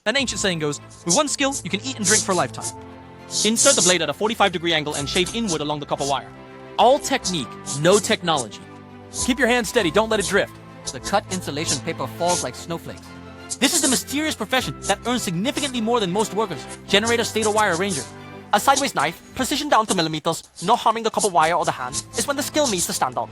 An ancient saying goes, with one skill, you can eat and drink for a lifetime. Insert the blade at a 45-degree angle and shave inward along the copper wire. All technique, no technology. Keep your hand steady, don't let it drift. The cut insulation paper falls like snowflakes. This is the mysterious profession that earns significantly more than most workers. Generator, stator wire arranger. A sideways knife, precision down to millimeters, not harming the copper wire or the hand, is when the skill meets the standard.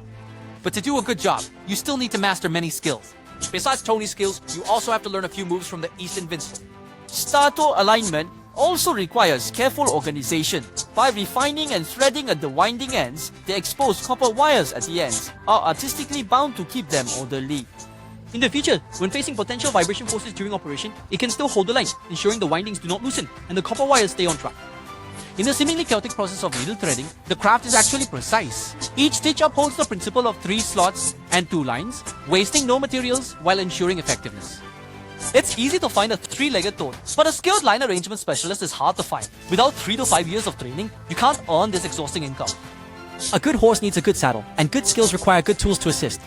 But to do a good job, you still need to master many skills. Besides Tony's skills, you also have to learn a few moves from the East Invincible. Stator alignment also requires careful organization. By refining and threading at the winding ends, the exposed copper wires at the ends are artistically bound to keep them orderly. In the future, when facing potential vibration forces during operation, it can still hold the line, ensuring the windings do not loosen and the copper wires stay on track. In the seemingly chaotic process of needle threading, the craft is actually precise. Each stitch upholds the principle of 3 slots and 2 lines, wasting no materials while ensuring effectiveness. It's easy to find a 3-legged toad, but a skilled line arrangement specialist is hard to find. Without 3 to 5 years of training, you can't earn this exhausting income. A good horse needs a good saddle, and good skills require good tools to assist.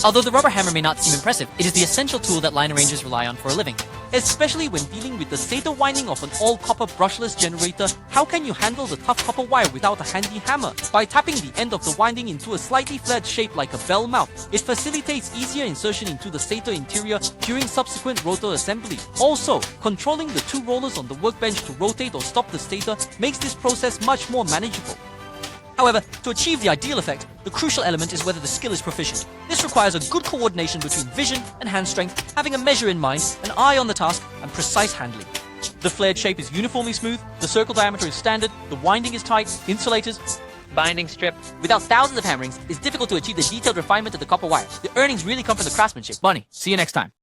Although the rubber hammer may not seem impressive, it is the essential tool that line arrangers rely on for a living. Especially when dealing with the stator winding of an all-copper brushless generator, how can you handle the tough copper wire without a handy hammer? By tapping the end of the winding into a slightly flared shape like a bell mouth, it facilitates easier insertion into the stator interior during subsequent rotor assembly. Also, controlling the 2 rollers on the workbench to rotate or stop the stator makes this process much more manageable. However, to achieve the ideal effect, the crucial element is whether the skill is proficient. This requires a good coordination between vision and hand strength, having a measure in mind, an eye on the task, and precise handling. The flared shape is uniformly smooth, the circle diameter is standard, the winding is tight, insulators, binding strip. Without thousands of hammerings, it's difficult to achieve the detailed refinement of the copper wire. The earnings really come from the craftsmanship. Bunny, see you next time.